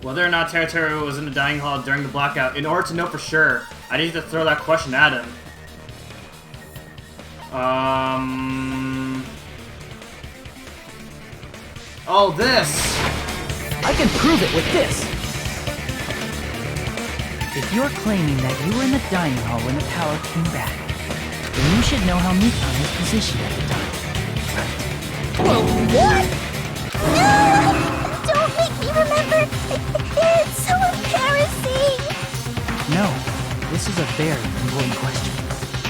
Whether or not Teru was in the dining hall during the blackout, in order to know for sure, I need to throw that question at him. Oh, this! I can prove it with this! If you're claiming that you were in the dining hall when the power came back, then you should know how Mikan was positioned at the time. Right? Well, what? No! Don't make me remember! It's so embarrassing! No, this is a very important question.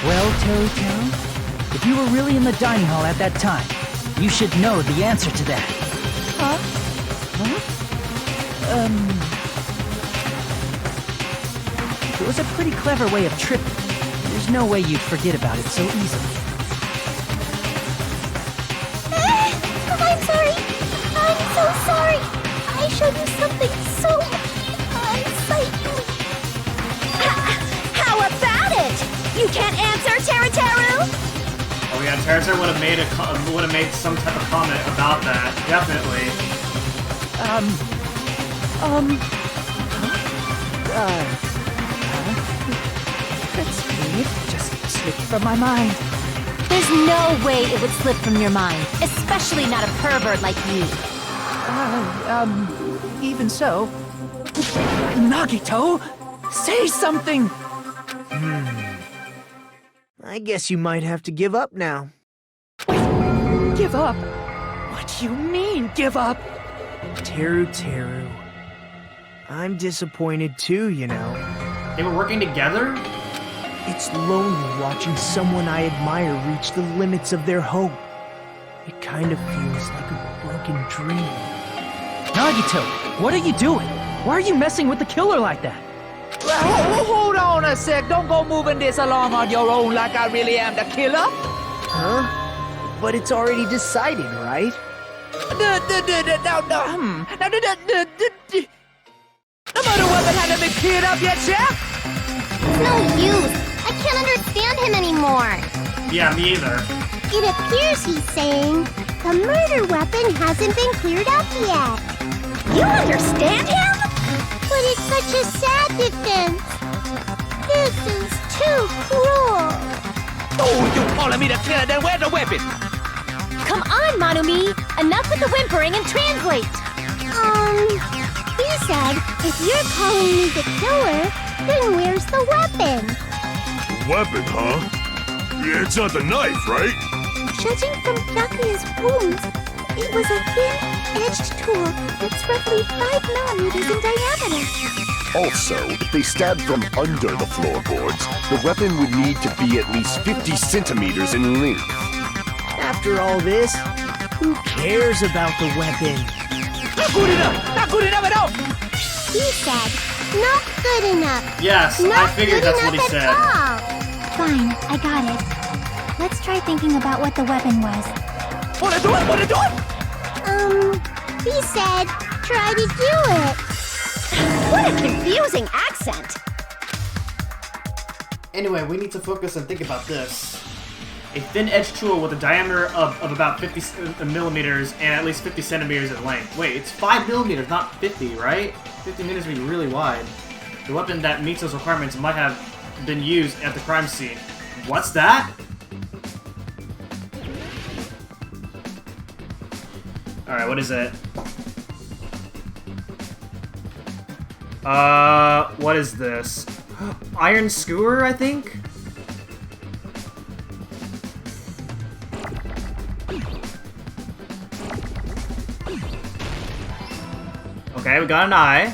Well, Teru, if you were really in the dining hall at that time, you should know the answer to that. Huh? It was a pretty clever way of tripping. There's no way you'd forget about it so easily. I'm sorry. I'm so sorry. I showed you something so unsightly. How about it? You can't answer, Teru? Oh yeah, Teru would have made some type of comment about that. Definitely. That's weird. Just slipped from my mind. There's no way it would slip from your mind, especially not a pervert like you. Even so. Nagito, say something! I guess you might have to give up now. Give up? What do you mean, give up? Teru. I'm disappointed too, you know. They were working together? It's lonely watching someone I admire reach the limits of their hope. It kind of feels like a broken dream. Nagito, what are you doing? Why are you messing with the killer like that? Hold on a sec. Don't go moving this along on your own like I really am the killer. Huh? But it's already decided, right? The murder weapon hasn't been cleared up yet, Chef? It's no use. I can't understand him anymore. Yeah, me either. It appears he's saying the murder weapon hasn't been cleared up yet. You understand him? But it's such a sad defense. This is too cruel. Oh, you calling me the killer? Then where's the weapon? Come on, Manumi. Enough with the whimpering and translate. He said, if you're calling me the killer, then where's the weapon? Weapon, huh? Yeah, it's not the knife, right? Judging from Byakuya's wounds, it was a thin, edged tool that's roughly 5 millimeters in diameter. Also, if they stabbed from under the floorboards, the weapon would need to be at least 50 centimeters in length. After all this, who cares about the weapon? Not good enough! Not good enough at all! He said, not good enough. Yes, Not I figured good that's what he enough said. at all. Fine, I got it. Let's try thinking about what the weapon was. What to do it? What to do it? He said, try to do it. What a confusing accent. Anyway, we need to focus and think about this. A thin-edged tool with a diameter of about 50 millimeters and at least 50 centimeters in length. Wait, it's 5 millimeters, not 50, right? 50 meters would be really wide. The weapon that meets those requirements might have been used at the crime scene. What's that? Alright, what is it? What is this? Iron skewer, I think? Okay, we got an eye.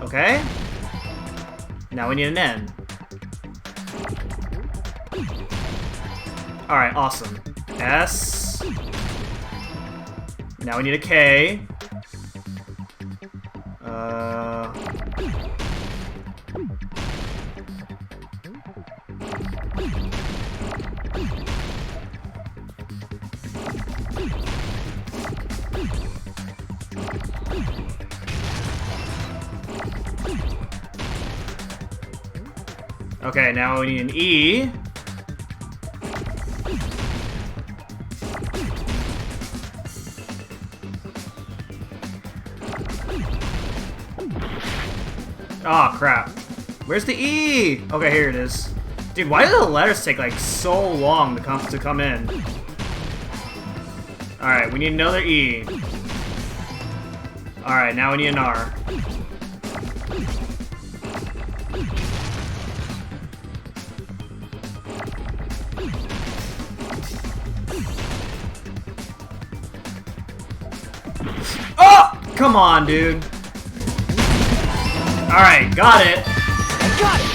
Okay. Now we need an N. Alright, awesome. S. Now we need a K. Okay, now we need an E. Oh crap. Where's the E? Okay, here it is. Dude, why do the letters take like so long to come in? Alright, we need another E. Alright, now we need an R. Oh! Come on, dude. Alright, got it. I got it!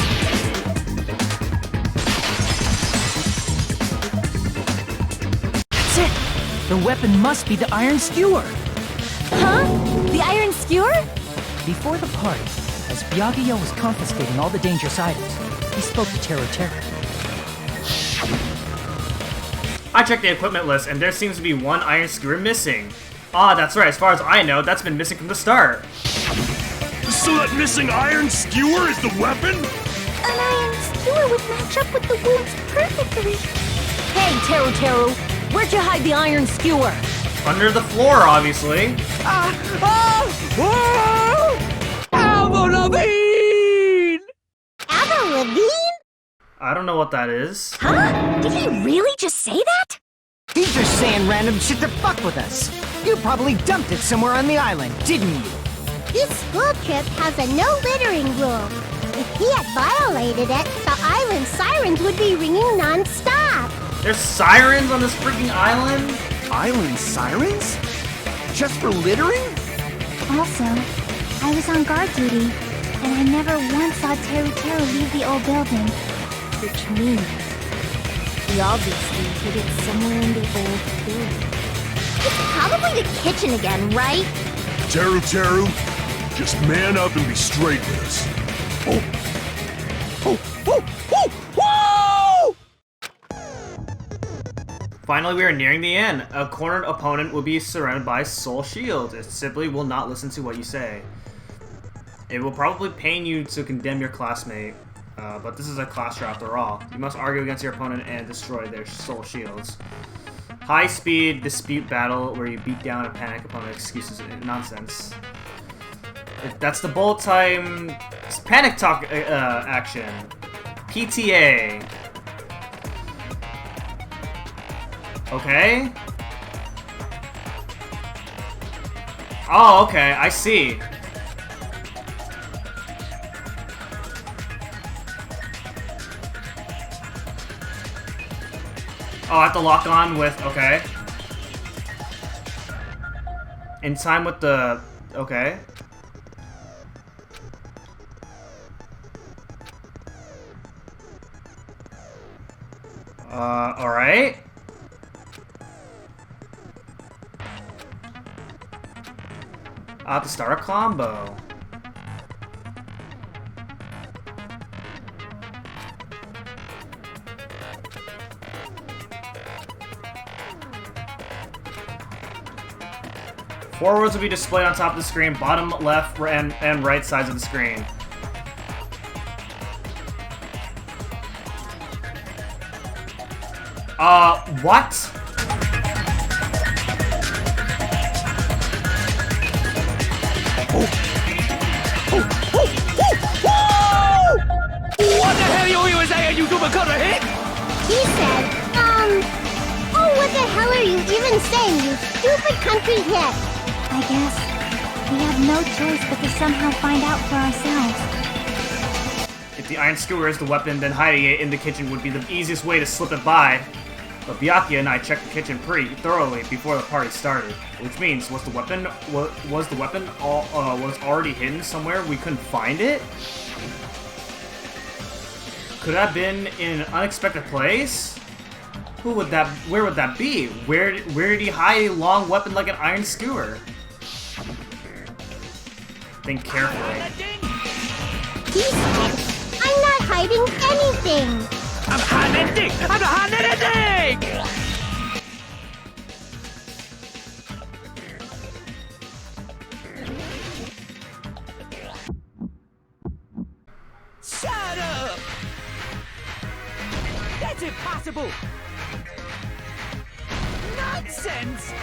That's it! The weapon must be the iron skewer! Huh? The iron skewer? Before the party, as Byakuya was confiscating all the dangerous items, he spoke to Teru Teru. I checked the equipment list, and there seems to be one iron skewer missing. Ah, that's right. As far as I know, that's been missing from the start. So that missing iron skewer is the weapon? An iron skewer would match up with the wounds perfectly. Hey, Teru Teru, where'd you hide the iron skewer? Under the floor, obviously. Avril Lavigne! Avril Lavigne? I don't know what that is. Huh? Did he really just say that? He's just saying random shit to fuck with us. You probably dumped it somewhere on the island, didn't you? This school trip has a no littering rule. If he had violated it, the island sirens would be ringing non-stop. There's sirens on this freaking island? Island sirens? Just for littering? Also, I was on guard duty, and I never once saw Teru Teru leave the old building. Which means he obviously hid it somewhere in the old building. It's probably the kitchen again, right? Teru Teru, just man up and be straight with us. Finally, we are nearing the end. A cornered opponent will be surrounded by soul shield. It simply will not listen to what you say. It will probably pain you to condemn your classmate, but this is a class show after all. You must argue against your opponent and destroy their soul shields. High-speed dispute battle where you beat down a panic opponent. Excuses and nonsense. That's the bullet time panic talk action. PTA. Okay. Oh, okay, I see. Oh, I have to lock on with, okay. In time with the, okay. Alright. I have to start a combo. Four words will be displayed on top of the screen, bottom, left, and right sides of the screen. What? What the hell you even saying, you super cutter hit? He said, oh, what the hell are you even saying, you stupid country hit? I guess we have no choice but to somehow find out for ourselves. If the iron skewer is the weapon, then hiding it in the kitchen would be the easiest way to slip it by. But Byakuya and I checked the kitchen pretty thoroughly before the party started, which means was the weapon already hidden somewhere we couldn't find it? Could have been in an unexpected place? Where would that be? Where did he hide a long weapon like an iron skewer? Think carefully. He said, I'm not hiding anything. I'm hiding anything! I'm not hiding anything! Shut up! That's impossible! Nonsense!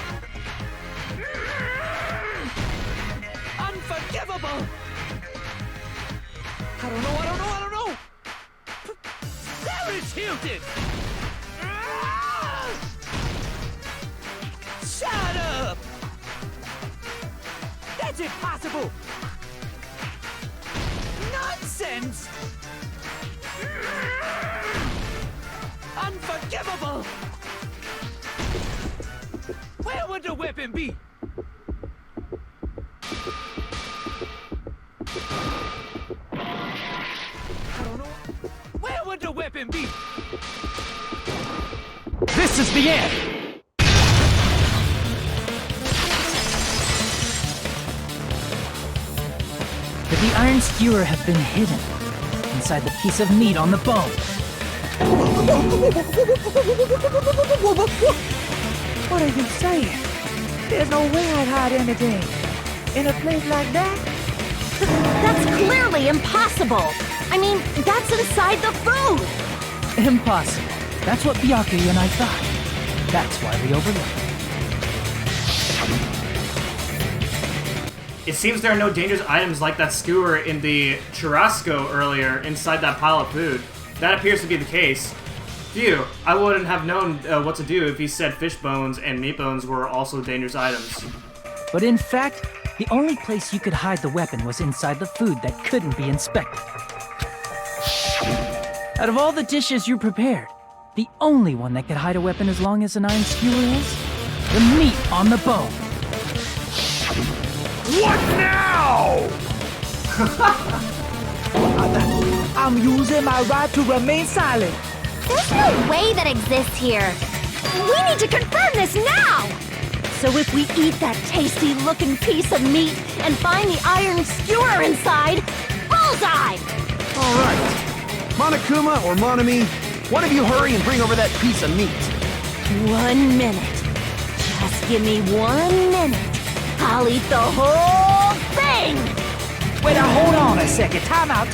Unforgivable! I don't know. There is Hilton! Shut up! That's impossible! Nonsense! Unforgivable! Where would the weapon be? I don't know. Where would the weapon be? This is the end! Could the iron skewer have been hidden inside the piece of meat on the bone? What are you saying? There's no way I'd hide anything. In a place like that? That's clearly impossible. I mean, that's inside the food. Impossible. That's what Byakuya and I thought. That's why we overlooked it. It seems there are no dangerous items like that skewer in the churrasco earlier inside that pile of food. That appears to be the case. Phew, I wouldn't have known what to do if he said fish bones and meat bones were also dangerous items. But in fact, the only place you could hide the weapon was inside the food that couldn't be inspected. Out of all the dishes you prepared, the only one that could hide a weapon as long as an iron skewer is the meat on the bone. What now? I'm using my right to remain silent. There's no way that exists here. We need to confirm this now! So if we eat that tasty-looking piece of meat and find the iron skewer inside, bullseye! All right. Monokuma or Monami, one of you hurry and bring over that piece of meat. 1 minute. Just give me 1 minute. I'll eat the whole thing! Wait, now hold on a second. Time out.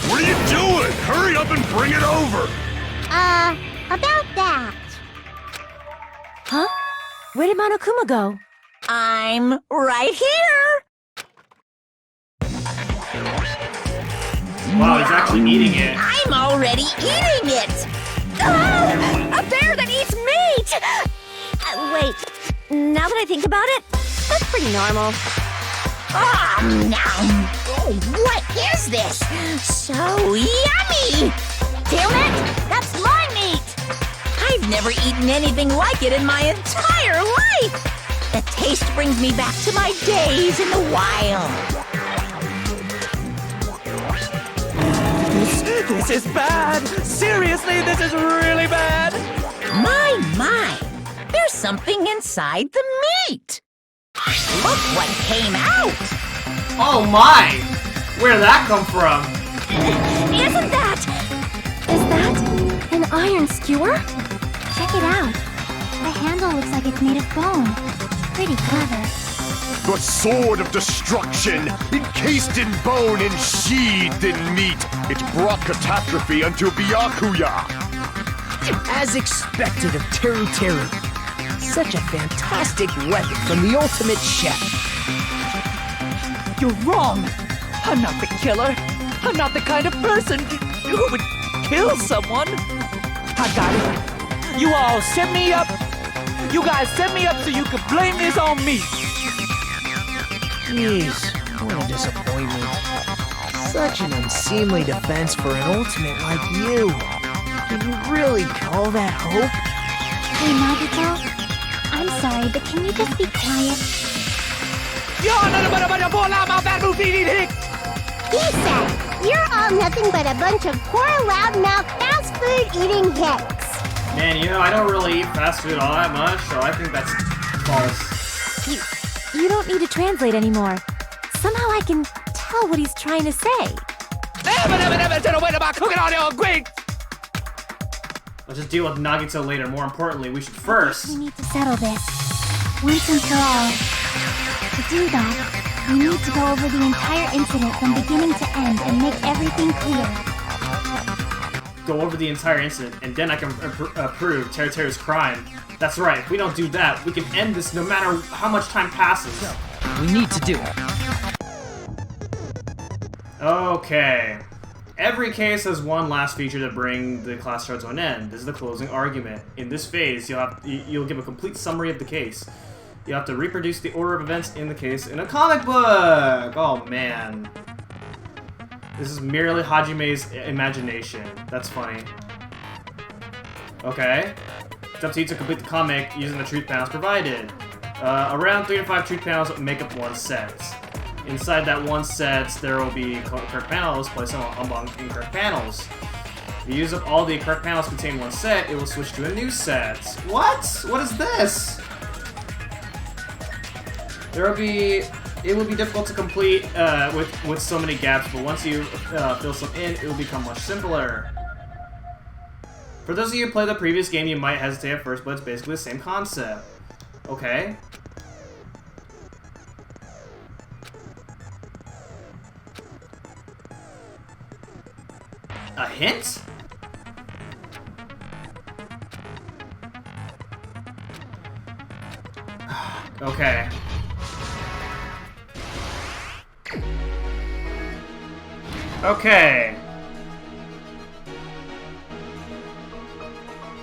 What are you doing? Hurry up and bring it over! About that. Huh? Where did Monokuma go? I'm right here! Wow, he's actually eating it. I'm already eating it! A bear that eats meat! Wait, now that I think about it, that's pretty normal. Oh, what is this? So yummy! Damn it! That's my meat! I've never eaten anything like it in my entire life! The taste brings me back to my days in the wild. This is bad. Seriously, this is really bad. My, there's something inside the meat! Look what came out! Oh my! Where'd that come from? Isn't that... Is that an iron skewer? Check it out. The handle looks like it's made of bone. Pretty clever. The sword of destruction, encased in bone and sheathed in meat, it brought catastrophe unto Byakuya. As expected of Teru Teru. Such a fantastic weapon from the ultimate chef. You're wrong. I'm not the killer. I'm not the kind of person who would kill someone. I got it. You all set me up. You guys set me up so you could blame this on me. Jeez, what a disappointment. Such an unseemly defense for an ultimate like you. Can you really call that hope? Hey, Nagito. I'm sorry, but can you just be quiet? You're nothing but a bunch of poor loudmouth bad move eating hicks! He said, you're all nothing but a bunch of poor loudmouth fast food eating hicks. Man, you know, I don't really eat fast food all that much, so I think that's false. You don't need to translate anymore. Somehow I can tell what he's trying to say. Never said a word about cooking on your grapes! Let's just deal with Nagito later. More importantly, we should first... We need to settle this, once and for all. To do that, we need to go over the entire incident from beginning to end and make everything clear. Go over the entire incident, and then I can prove Teru's crime. That's right, if we don't do that, we can end this no matter how much time passes. We need to do it. Okay. Every case has one last feature to bring the class chart to an end. This is the closing argument. In this phase, you'll give a complete summary of the case. You have to reproduce the order of events in the case in a comic book! Oh, man. This is merely Hajime's imagination. That's funny. Okay. It's up to you to complete the comic using the truth panels provided. Around 3 to 5 truth panels make up one set. Inside that one set, there will be correct panels placed among incorrect panels. If you use up all the correct panels contained in one set, it will switch to a new set. What? What is this? It will be difficult to complete with so many gaps, but once you fill some in, it will become much simpler. For those of you who played the previous game, you might hesitate at first, but it's basically the same concept. Okay. A hint? Okay. Okay.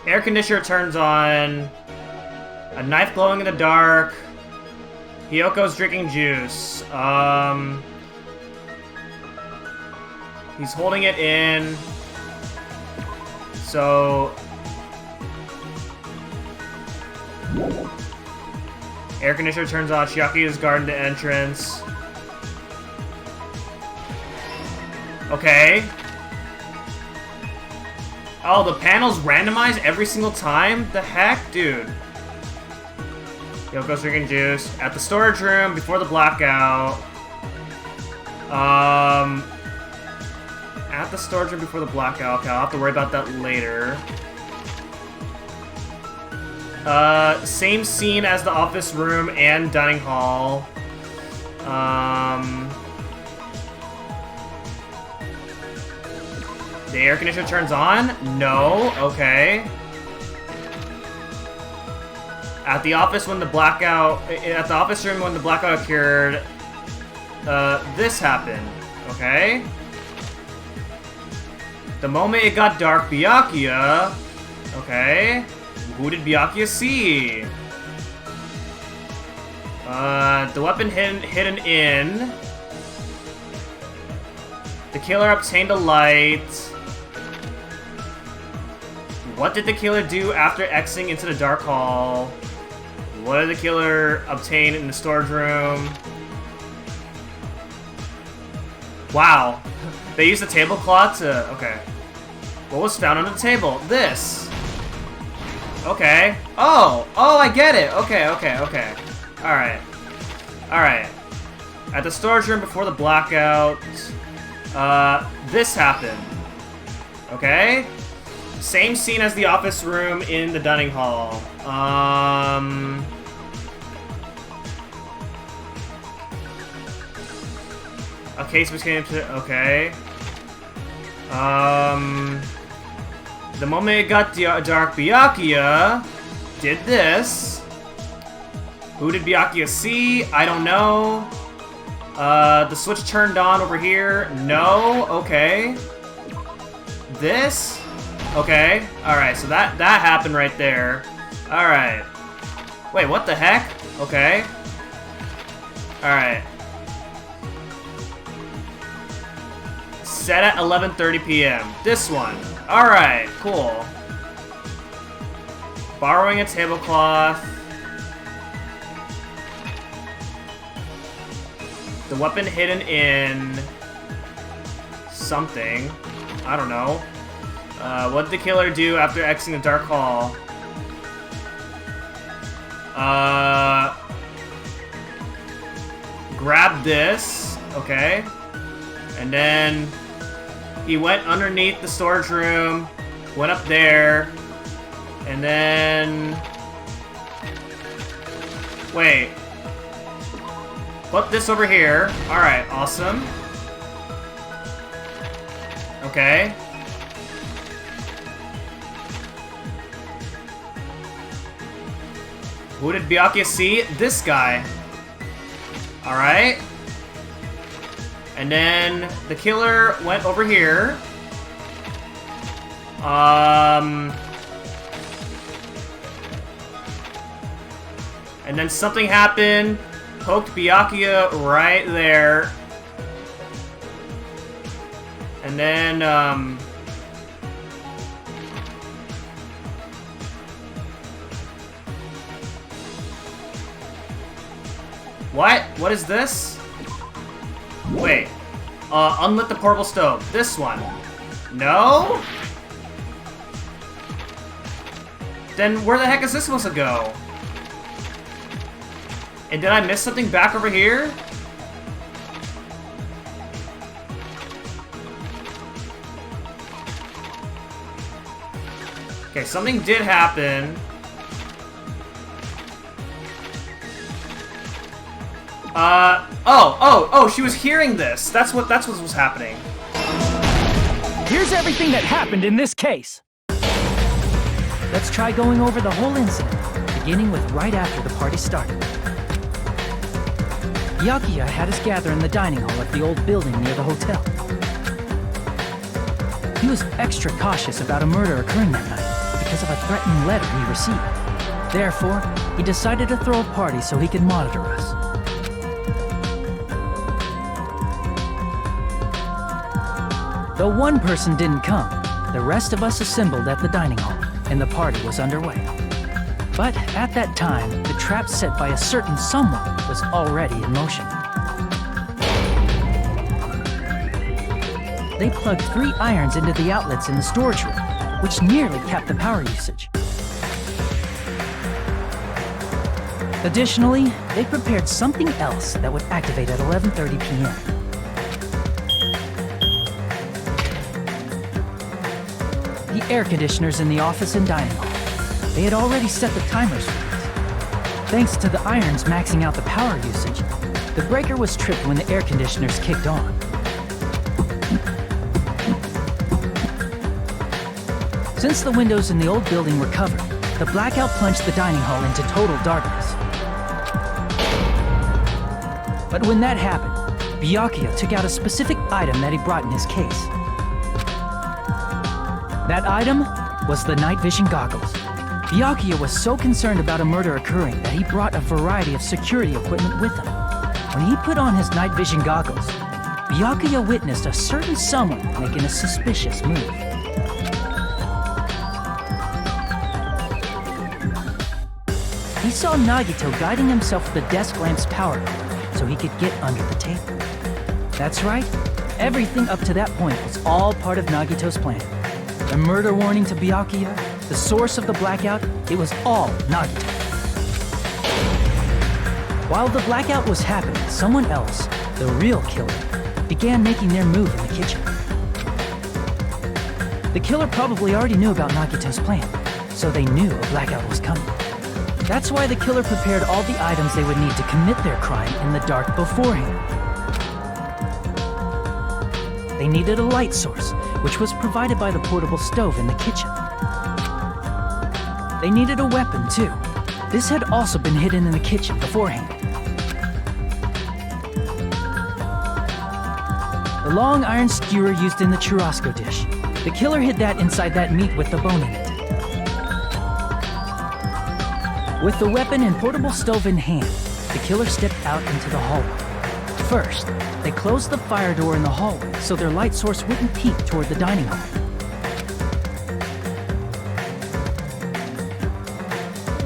Air conditioner turns on. A knife glowing in the dark. Hyoko's drinking juice. He's holding it in. So... Air conditioner turns on. Chiaki is guarding the entrance. Okay. Oh, the panels randomize every single time? The heck? Dude. Hyoko's drinking juice. At the storage room before the blackout. At the storage room before the blackout. Okay, I'll have to worry about that later. Same scene as the office room and dining hall. The air conditioner turns on? No. Okay. At the office when the blackout... At the office room when the blackout occurred, this happened. Okay. The moment it got dark, Byakuya... Okay. Who did Byakuya see? The weapon hidden in... The killer obtained a light... What did the killer do after exiting into the dark hall? What did the killer obtain in the storage room? Wow. They used a tablecloth to... Okay. What was found on the table? This. Okay. Oh! Oh, I get it! Okay. Alright. Alright. At the storage room before the blackout... this happened. Okay? Same scene as the office room in the dining hall. A case became... Okay. The moment it got dark, Byakuya did this. Who did Byakuya see? I don't know. The switch turned on over here. No. Okay. This? Okay. Alright, so that happened right there. Alright. Wait, what the heck? Okay. Alright. Set at 11:30 p.m. This one. Alright, cool. Borrowing a tablecloth. The weapon hidden in... something. I don't know. What did the killer do after exiting the dark hall? Grab this. Okay. And then he went underneath the storage room, went up there, and then... Wait. Put this over here. Alright, awesome. Okay. Who did Byakuya see? This guy. Alright. And then the killer went over here. And then something happened. Poked Byakuya right there. And then, What? What is this? Wait. Unlit the portable stove. This one. No? Then where the heck is this supposed to go? And did I miss something back over here? Okay, something did happen. Oh, she was hearing this. That's what was happening. Here's everything that happened in this case. Let's try going over the whole incident, beginning with right after the party started. Byakuya had us gather in the dining hall at the old building near the hotel. He was extra cautious about a murder occurring that night because of a threatening letter he received. Therefore, he decided to throw a party so he could monitor us. Though one person didn't come, the rest of us assembled at the dining hall, and the party was underway. But at that time, the trap set by a certain someone was already in motion. They plugged 3 irons into the outlets in the storage room, which nearly capped the power usage. Additionally, they prepared something else that would activate at 11:30 p.m. The air conditioners in the office and dining hall. They had already set the timers for these. Thanks to the irons maxing out the power usage, the breaker was tripped when the air conditioners kicked on. Since the windows in the old building were covered, the blackout plunged the dining hall into total darkness. But when that happened, Byakuya took out a specific item that he brought in his case. That item was the night vision goggles. Byakuya was so concerned about a murder occurring that he brought a variety of security equipment with him. When he put on his night vision goggles, Byakuya witnessed a certain someone making a suspicious move. He saw Nagito guiding himself with the desk lamp's power cord so he could get under the table. That's right, everything up to that point was all part of Nagito's plan. The murder warning to Byakuya, the source of the blackout, it was all Nagito. While the blackout was happening, someone else, the real killer, began making their move in the kitchen. The killer probably already knew about Nagito's plan, so they knew a blackout was coming. That's why the killer prepared all the items they would need to commit their crime in the dark beforehand. They needed a light source, which was provided by the portable stove in the kitchen. They needed a weapon, too. This had also been hidden in the kitchen beforehand. The long iron skewer used in the churrasco dish. The killer hid that inside that meat with the bone in it. With the weapon and portable stove in hand, the killer stepped out into the hallway. First, they closed the fire door in the hallway so their light source wouldn't peek toward the dining hall.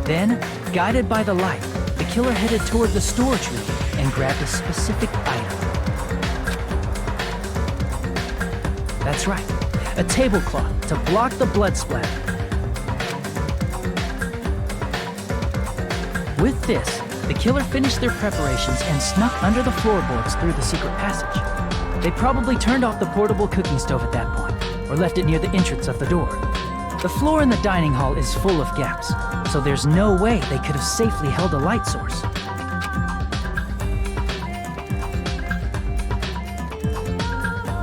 Then, guided by the light, the killer headed toward the storage room and grabbed a specific item. That's right, a tablecloth to block the blood splatter. With this, the killer finished their preparations and snuck under the floorboards through the secret passage. They probably turned off the portable cooking stove at that point, or left it near the entrance of the door. The floor in the dining hall is full of gaps, so there's no way they could have safely held a light source.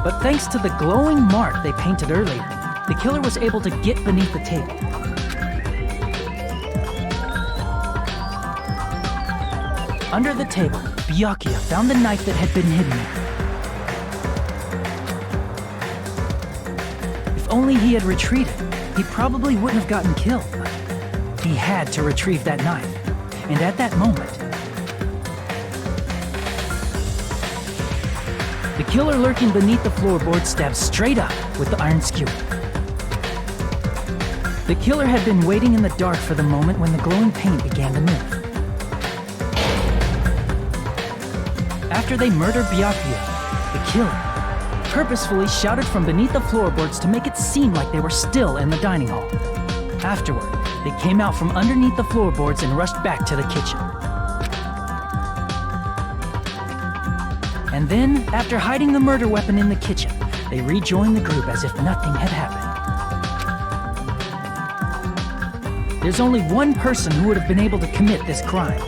But thanks to the glowing mark they painted earlier, the killer was able to get beneath the table. Under the table, Byakuya found the knife that had been hidden there. If only he had retreated, he probably wouldn't have gotten killed. He had to retrieve that knife, and at that moment, the killer lurking beneath the floorboard stabbed straight up with the iron skewer. The killer had been waiting in the dark for the moment when the glowing paint began to move. After they murdered Byakuya, the killer purposefully shouted from beneath the floorboards to make it seem like they were still in the dining hall. Afterward, they came out from underneath the floorboards and rushed back to the kitchen. And then, after hiding the murder weapon in the kitchen, they rejoined the group as if nothing had happened. There's only one person who would have been able to commit this crime,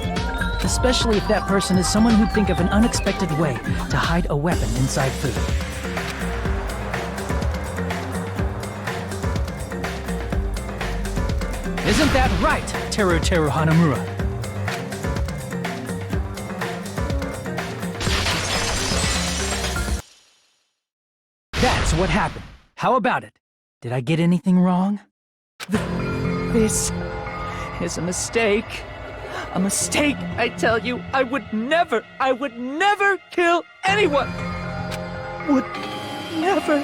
especially if that person is someone who'd think of an unexpected way to hide a weapon inside food. Isn't that right, Teru Teru Hanamura? That's what happened. How about it? Did I get anything wrong? This is a mistake. A mistake, I tell you. I would never kill anyone. Would never.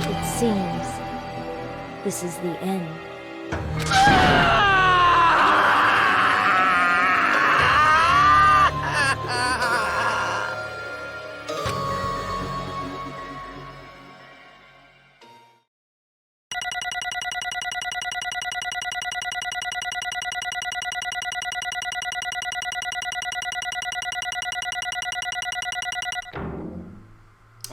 It seems this is the end.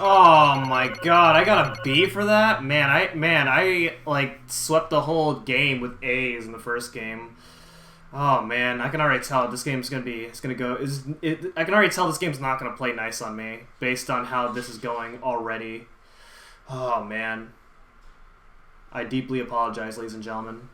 Oh my god, I got a B for that? Man, I like swept the whole game with A's in the first game. Oh man, I can already tell this game's gonna be, I can already tell this game's not gonna play nice on me based on how this is going already. Oh man. I deeply apologize, ladies and gentlemen.